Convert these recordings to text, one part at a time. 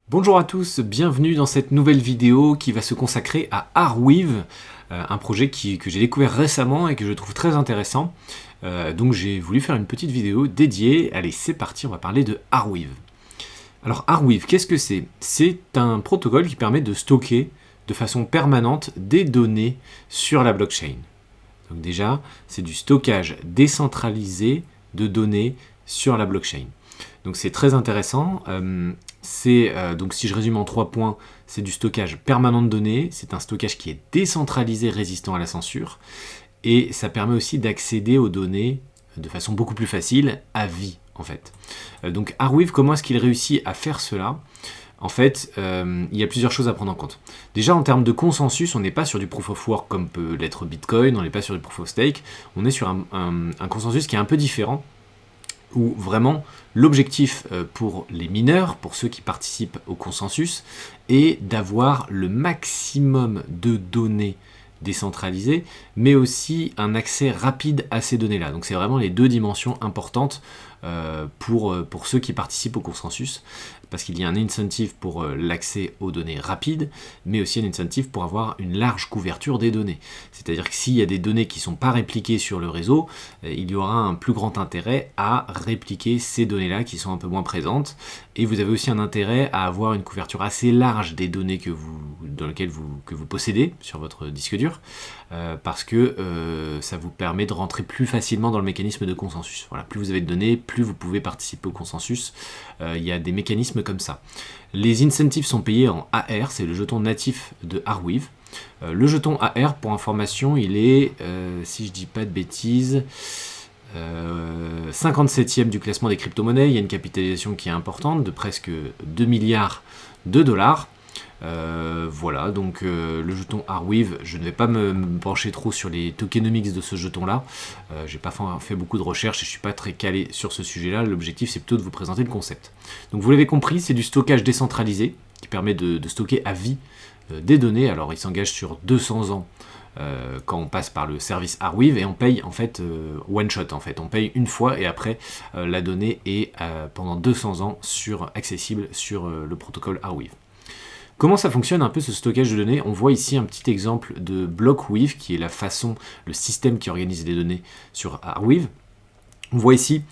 Bonjour à tous, bienvenue dans cette nouvelle vidéo qui va se consacrer à Arweave, un projet que j'ai découvert récemment et que je trouve très intéressant. Donc j'ai voulu faire une petite vidéo dédiée. Allez, c'est parti, on va parler de Arweave. Alors Arweave, qu'est-ce que c'est? C'est un protocole qui permet de stocker de façon permanente des données sur la blockchain. Donc déjà, c'est du stockage décentralisé de données sur la blockchain. Donc c'est très intéressant. Donc si je résume en 3 points, c'est du stockage permanent de données, c'est un stockage qui est décentralisé, résistant à la censure, et ça permet aussi d'accéder aux données de façon beaucoup plus facile, à vie en fait. Donc Arweave, comment est-ce qu'il réussit à faire cela? En fait, il y a plusieurs choses à prendre en compte. Déjà, en termes de consensus, on n'est pas sur du proof of work comme peut l'être Bitcoin, on n'est pas sur du proof of stake, on est sur un consensus qui est un peu différent, où vraiment l'objectif pour les mineurs, pour ceux qui participent au consensus, est d'avoir le maximum de données décentralisées, mais aussi un accès rapide à ces données-là. Donc c'est vraiment les deux dimensions importantes pour ceux qui participent au consensus, parce qu'il y a un incentive pour l'accès aux données rapides, mais aussi un incentive pour avoir une large couverture des données. C'est-à-dire que s'il y a des données qui ne sont pas répliquées sur le réseau, il y aura un plus grand intérêt à répliquer ces données-là qui sont un peu moins présentes, et vous avez aussi un intérêt à avoir une couverture assez large des données que vous possédez sur votre disque dur, parce que ça vous permet de rentrer plus facilement dans le mécanisme de consensus. Voilà, plus vous avez de données, plus vous pouvez participer au consensus. Il y a des mécanismes comme ça. Les incentives sont payés en AR, c'est le jeton natif de Arweave. Le jeton AR, pour information, il est, si je dis pas de bêtises, 57e du classement des crypto-monnaies. Il y a une capitalisation qui est importante, de presque 2 milliards de dollars. Voilà, donc le jeton Arweave, je ne vais pas me pencher trop sur les tokenomics de ce jeton-là. J'ai pas fait beaucoup de recherches et je suis pas très calé sur ce sujet-là. L'objectif, c'est plutôt de vous présenter le concept. Donc vous l'avez compris, c'est du stockage décentralisé qui permet de stocker à vie des données. Alors il s'engage sur 200 ans quand on passe par le service Arweave, et on paye en fait one shot en fait. On paye une fois et après la donnée est pendant 200 ans accessible sur le protocole Arweave. Comment ça fonctionne un peu ce stockage de données? On voit ici un petit exemple de Blockweave, qui est le système qui organise les données sur Arweave. On voit ici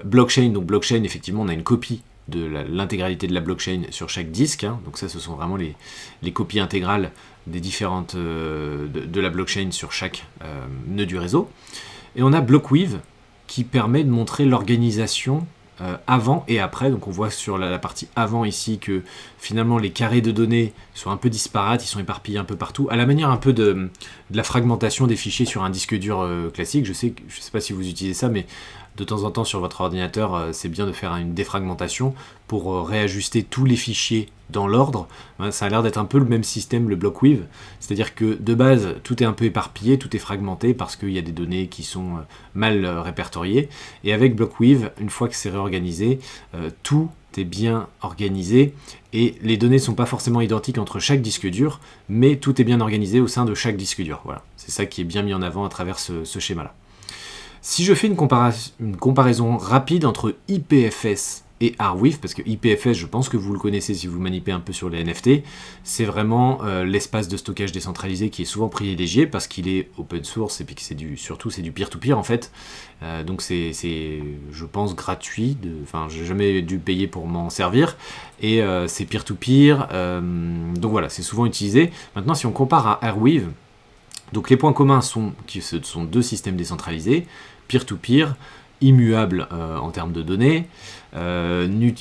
blockchain, donc blockchain, effectivement, on a une copie de l'intégralité de la blockchain sur chaque disque, hein. Donc ça, ce sont vraiment les copies intégrales des différentes de la blockchain sur chaque nœud du réseau. Et on a Blockweave qui permet de montrer l'organisation avant et après. Donc on voit sur la partie avant ici que finalement les carrés de données sont un peu disparates, ils sont éparpillés un peu partout, à la manière un peu de la fragmentation des fichiers sur un disque dur classique. Je sais pas si vous utilisez ça, mais de temps en temps sur votre ordinateur, c'est bien de faire une défragmentation pour réajuster tous les fichiers dans l'ordre. Ça a l'air d'être un peu le même système, le Blockweave, c'est-à-dire que de base, tout est un peu éparpillé, tout est fragmenté parce qu'il y a des données qui sont mal répertoriées. Et avec Blockweave, une fois que c'est réorganisé, tout est bien organisé et les données ne sont pas forcément identiques entre chaque disque dur, mais tout est bien organisé au sein de chaque disque dur. Voilà, c'est ça qui est bien mis en avant à travers ce schéma-là. Si je fais une comparaison rapide entre IPFS et Arweave, parce que IPFS, je pense que vous le connaissez si vous manipulez un peu sur les NFT, c'est vraiment l'espace de stockage décentralisé qui est souvent privilégié parce qu'il est open source et puis que surtout c'est du peer-to-peer en fait. Donc c'est, je pense, gratuit. Enfin, j'ai jamais dû payer pour m'en servir et c'est peer-to-peer. Donc voilà, c'est souvent utilisé. Maintenant, si on compare à Arweave, donc les points communs sont que ce sont deux systèmes décentralisés, peer-to-peer, immuables en termes de données,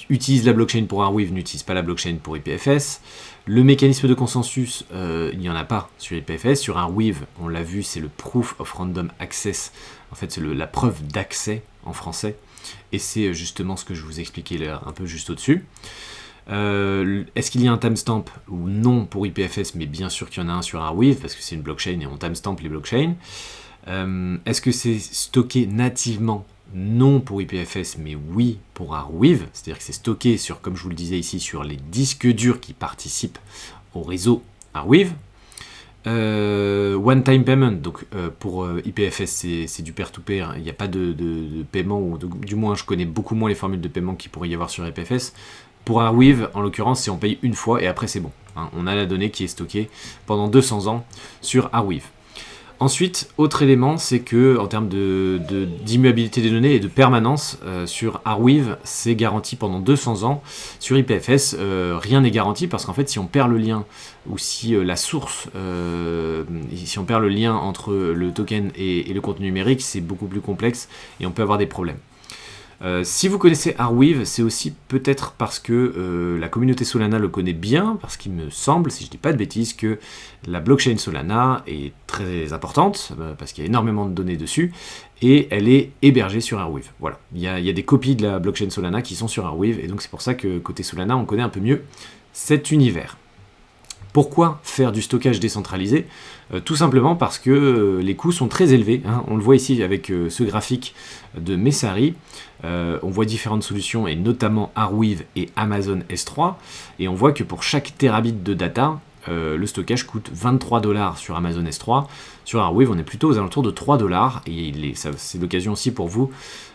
utilise la blockchain pour Arweave, n'utilise pas la blockchain pour IPFS. Le mécanisme de consensus, il n'y en a pas sur IPFS. Sur Arweave, on l'a vu, c'est le Proof of Random Access. En fait, c'est la preuve d'accès en français. Et c'est justement ce que je vous expliquais là, un peu juste au-dessus. Est-ce qu'il y a un timestamp ou non pour IPFS? Mais bien sûr qu'il y en a un sur Arweave parce que c'est une blockchain et on timestamp les blockchains. Est-ce que c'est stocké nativement? Non pour IPFS, mais oui pour Arweave. C'est-à-dire que c'est stocké sur, comme je vous le disais ici, sur les disques durs qui participent au réseau Arweave. One-time payment, donc pour IPFS c'est du peer-to-peer, il n'y a pas de paiement, ou du moins je connais beaucoup moins les formules de paiement qu'il pourrait y avoir sur IPFS. Pour Arweave, en l'occurrence, c'est on paye une fois et après c'est bon. Hein. On a la donnée qui est stockée pendant 200 ans sur Arweave. Ensuite, autre élément, c'est que en termes d'immuabilité des données et de permanence, sur Arweave, c'est garanti pendant 200 ans. Sur IPFS, rien n'est garanti parce qu'en fait, si on perd le lien ou si la source, si on perd le lien entre le token et le contenu numérique, c'est beaucoup plus complexe et on peut avoir des problèmes. Si vous connaissez Arweave, c'est aussi peut-être parce que la communauté Solana le connaît bien, parce qu'il me semble, si je ne dis pas de bêtises, que la blockchain Solana est très importante, parce qu'il y a énormément de données dessus, et elle est hébergée sur Arweave. Voilà, il y a des copies de la blockchain Solana qui sont sur Arweave, et donc c'est pour ça que côté Solana, on connaît un peu mieux cet univers. Pourquoi faire du stockage décentralisé ? Tout simplement parce que les coûts sont très élevés. Hein. On le voit ici avec ce graphique de Messari. On voit différentes solutions, et notamment Arweave et Amazon S3. Et on voit que pour chaque terabit de data, le stockage coûte 23 $ sur Amazon S3. Sur Arweave, on est plutôt aux alentours de 3 $. Et c'est l'occasion aussi pour vous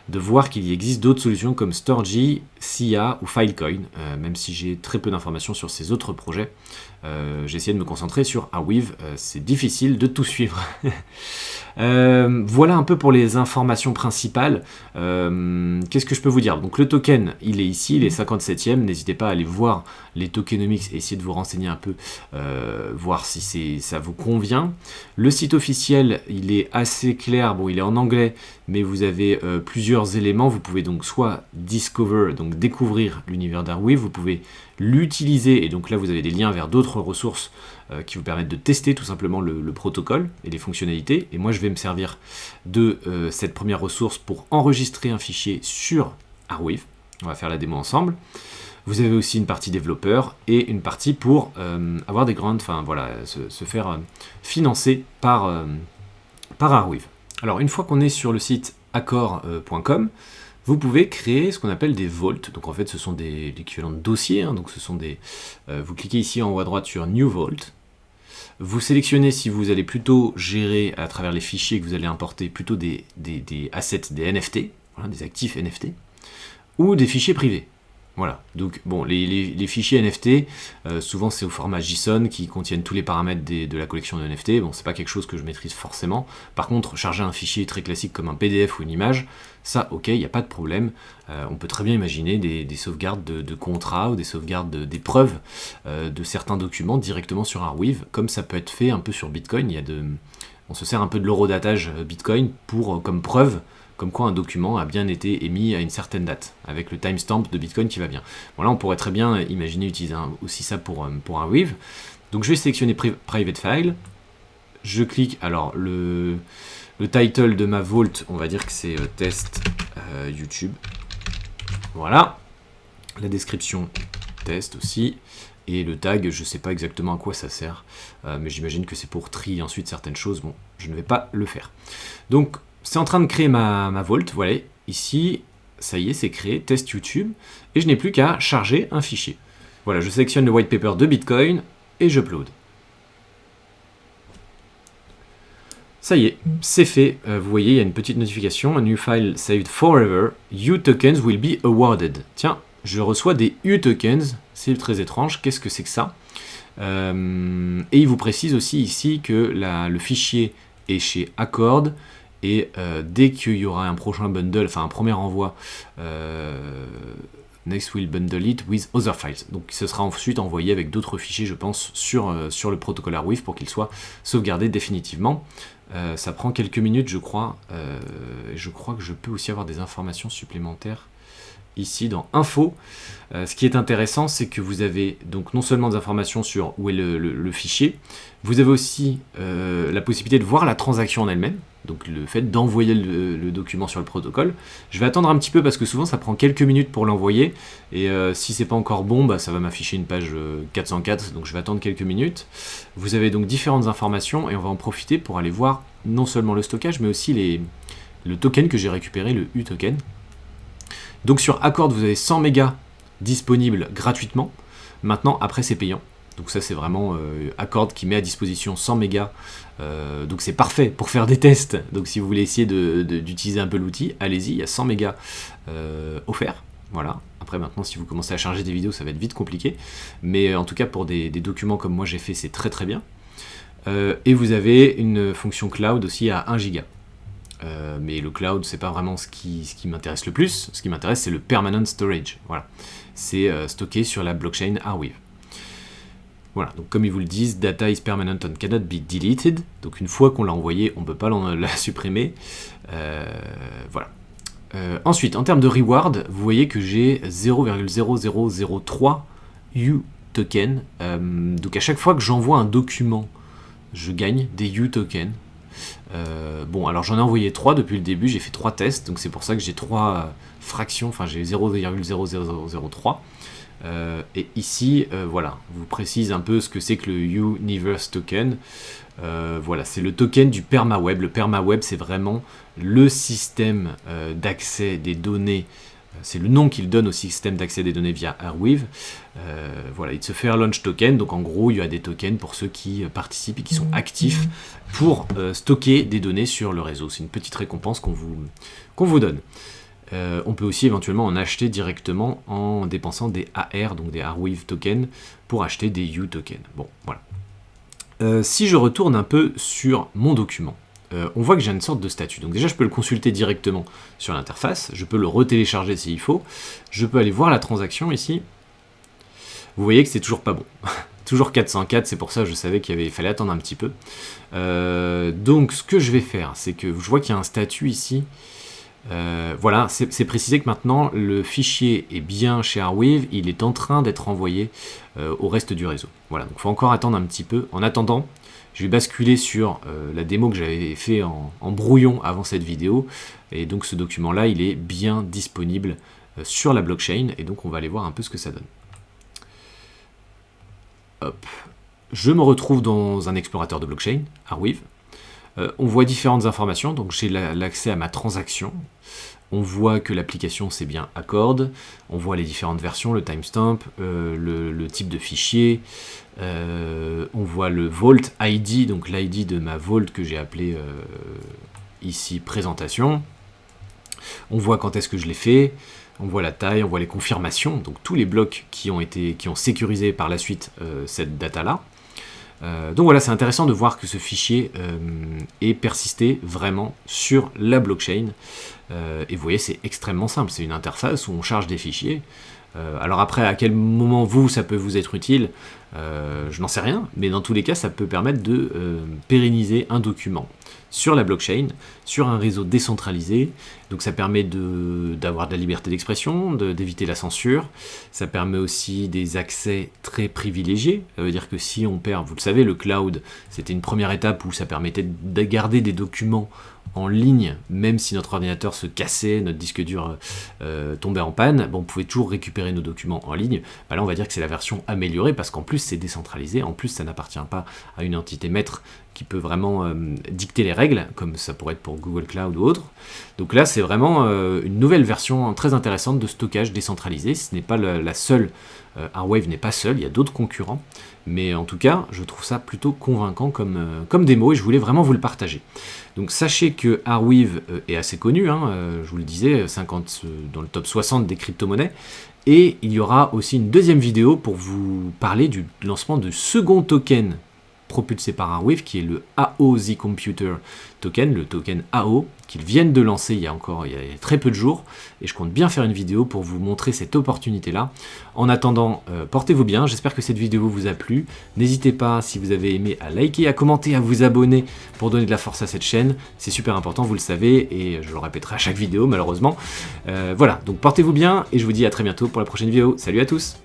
de voir qu'il existe d'autres solutions comme Storj, Sia ou Filecoin, même si j'ai très peu d'informations sur ces autres projets. J'ai essayé de me concentrer sur Arweave, c'est difficile de tout suivre. Voilà un peu pour les informations principales. Qu'est-ce que je peux vous dire ? Donc le token, il est ici, il est 57e. N'hésitez pas à aller voir les tokenomics et essayer de vous renseigner un peu, voir si ça vous convient. Le site officiel, il est assez clair. Bon, il est en anglais, mais vous avez plusieurs éléments. Vous pouvez donc soit discover, donc découvrir l'univers d'Arweave, vous pouvez l'utiliser, et donc là vous avez des liens vers d'autres ressources qui vous permettent de tester tout simplement le protocole et les fonctionnalités. Et moi je vais me servir de cette première ressource pour enregistrer un fichier sur Arweave. On va faire la démo ensemble. Vous avez aussi une partie développeur et une partie pour avoir des grandes, enfin voilà, se faire financer par Arweave. Alors une fois qu'on est sur le site accord.com, vous pouvez créer ce qu'on appelle des vaults. Donc en fait, ce sont l'équivalent de dossiers. Hein. Donc ce sont vous cliquez ici en haut à droite sur New Vault. Vous sélectionnez si vous allez plutôt gérer à travers les fichiers que vous allez importer plutôt des assets, des NFT, voilà, des actifs NFT, ou des fichiers privés. Voilà, donc bon, les fichiers NFT, souvent c'est au format JSON qui contiennent tous les paramètres de la collection de NFT. Bon, c'est pas quelque chose que je maîtrise forcément. Par contre, charger un fichier très classique comme un PDF ou une image, ça, ok, il n'y a pas de problème. On peut très bien imaginer des sauvegardes de contrats ou des sauvegardes d'épreuves de certains documents directement sur Arweave, comme ça peut être fait un peu sur Bitcoin. On se sert un peu de l'horodatage Bitcoin comme preuve, comme quoi un document a bien été émis à une certaine date, avec le timestamp de Bitcoin qui va bien. Bon là on pourrait très bien imaginer utiliser aussi ça pour Arweave. Donc je vais sélectionner Private File, je clique, alors le title de ma vault, on va dire que c'est test YouTube. Voilà, la description test aussi, et le tag, je ne sais pas exactement à quoi ça sert, mais j'imagine que c'est pour trier ensuite certaines choses. Bon, je ne vais pas le faire. Donc c'est en train de créer ma vault, voilà, ici, ça y est, c'est créé, test YouTube, et je n'ai plus qu'à charger un fichier. Voilà, je sélectionne le white paper de Bitcoin, et j'upload. Ça y est, c'est fait, vous voyez, il y a une petite notification, a new file saved forever, U-tokens will be awarded. Tiens, je reçois des U-tokens, c'est très étrange, qu'est-ce que c'est que ça ? Et il vous précise aussi ici que le fichier est chez Accord, et dès qu'il y aura un prochain bundle, enfin un premier envoi, next will bundle it with other files. Donc ce sera ensuite envoyé avec d'autres fichiers, je pense, sur le protocole Arweave pour qu'il soit sauvegardé définitivement. Ça prend quelques minutes, je crois. Je crois que je peux aussi avoir des informations supplémentaires ici dans Info. Ce qui est intéressant, c'est que vous avez donc non seulement des informations sur où est le fichier, vous avez aussi la possibilité de voir la transaction en elle-même, donc le fait d'envoyer le document sur le protocole. Je vais attendre un petit peu parce que souvent ça prend quelques minutes pour l'envoyer, et si c'est pas encore bon, bah, ça va m'afficher une page 404, donc je vais attendre quelques minutes. Vous avez donc différentes informations, et on va en profiter pour aller voir non seulement le stockage, mais aussi le token que j'ai récupéré, le U-token. Donc sur Accord, vous avez 100 mégas disponibles gratuitement. Maintenant, après, c'est payant. Donc ça, c'est vraiment Accord qui met à disposition 100 mégas. Donc c'est parfait pour faire des tests. Donc si vous voulez essayer d'utiliser un peu l'outil, allez-y, il y a 100 mégas offerts. Voilà. Après, maintenant, si vous commencez à charger des vidéos, ça va être vite compliqué. Mais en tout cas, pour des documents comme moi j'ai fait, c'est très très bien. Et vous avez une fonction cloud aussi à 1 giga. Mais le cloud, c'est pas vraiment ce qui m'intéresse le plus. Ce qui m'intéresse, c'est le permanent storage. Voilà. C'est stocké sur la blockchain Arweave. Voilà, donc comme ils vous le disent, data is permanent and cannot be deleted. Donc une fois qu'on l'a envoyé, on ne peut pas la supprimer. Voilà. Ensuite, en termes de reward, vous voyez que j'ai 0,0003 U token. Donc à chaque fois que j'envoie un document, je gagne des U tokens. Bon, alors j'en ai envoyé 3 depuis le début, j'ai fait 3 tests, donc c'est pour ça que j'ai 3 fractions, enfin j'ai 0,0003. Et ici, voilà, vous précise un peu ce que c'est que le Universe Token. Voilà, c'est le token du PermaWeb. Le PermaWeb, c'est vraiment le système d'accès des données. C'est le nom qu'il donne au système d'accès des données via Arweave. Voilà, it's a fair launch token. Donc en gros, il y a des tokens pour ceux qui participent et qui sont actifs pour stocker des données sur le réseau. C'est une petite récompense qu'on vous donne. On peut aussi éventuellement en acheter directement en dépensant des AR, donc des Arweave tokens, pour acheter des U tokens. Bon, voilà. Si je retourne un peu sur mon document, on voit que j'ai une sorte de statut. Donc déjà, je peux le consulter directement sur l'interface, je peux le retélécharger s'il faut, je peux aller voir la transaction ici. Vous voyez que c'est toujours pas bon. Toujours 404, c'est pour ça que je savais qu'il fallait attendre un petit peu. Donc ce que je vais faire, c'est que je vois qu'il y a un statut ici. Voilà, c'est précisé que maintenant le fichier est bien chez Arweave, il est en train d'être envoyé au reste du réseau. Voilà, donc il faut encore attendre un petit peu. En attendant, je vais basculer sur la démo que j'avais fait en brouillon avant cette vidéo, et donc ce document-là, il est bien disponible sur la blockchain, et donc on va aller voir un peu ce que ça donne. Hop. Je me retrouve dans un explorateur de blockchain, Arweave. On voit différentes informations, donc j'ai l'accès à ma transaction. On voit que l'application c'est bien Accord. On voit les différentes versions, le timestamp, le type de fichier. On voit le Vault ID, donc l'ID de ma Vault que j'ai appelé ici présentation. On voit quand est-ce que je l'ai fait. On voit la taille, on voit les confirmations, donc tous les blocs qui ont sécurisé par la suite cette data-là. Donc voilà, c'est intéressant de voir que ce fichier est persisté vraiment sur la blockchain. Et vous voyez, c'est extrêmement simple. C'est une interface où on charge des fichiers. Alors après, à quel moment ça peut vous être utile, je n'en sais rien. Mais dans tous les cas, ça peut permettre de pérenniser un document sur la blockchain, sur un réseau décentralisé. Donc ça permet d'avoir de la liberté d'expression, d'éviter la censure. Ça permet aussi des accès très privilégiés. Ça veut dire que si on perd, vous le savez, le cloud, c'était une première étape où ça permettait de garder des documents en ligne, même si notre ordinateur se cassait, notre disque dur tombait en panne, bon, on pouvait toujours récupérer nos documents en ligne. Bah là, on va dire que c'est la version améliorée, parce qu'en plus, c'est décentralisé, en plus, ça n'appartient pas à une entité maître qui peut vraiment dicter les règles, comme ça pourrait être pour Google Cloud ou autre. Donc là, c'est vraiment une nouvelle version très intéressante de stockage décentralisé. Ce n'est pas la seule, Arweave n'est pas seul, il y a d'autres concurrents, mais en tout cas, je trouve ça plutôt convaincant comme démo, et je voulais vraiment vous le partager. Donc sachez que Arweave est assez connu, hein, je vous le disais, dans le top 60 des crypto-monnaies, et il y aura aussi une deuxième vidéo pour vous parler du lancement du second token propulsé par Arweave, qui est le AO-Z Computer Token, le token AO, qu'ils viennent de lancer il y a très peu de jours, et je compte bien faire une vidéo pour vous montrer cette opportunité-là. En attendant, portez-vous bien, j'espère que cette vidéo vous a plu. N'hésitez pas, si vous avez aimé, à liker, à commenter, à vous abonner pour donner de la force à cette chaîne. C'est super important, vous le savez, et je le répéterai à chaque vidéo, malheureusement. Voilà, donc portez-vous bien, et je vous dis à très bientôt pour la prochaine vidéo. Salut à tous!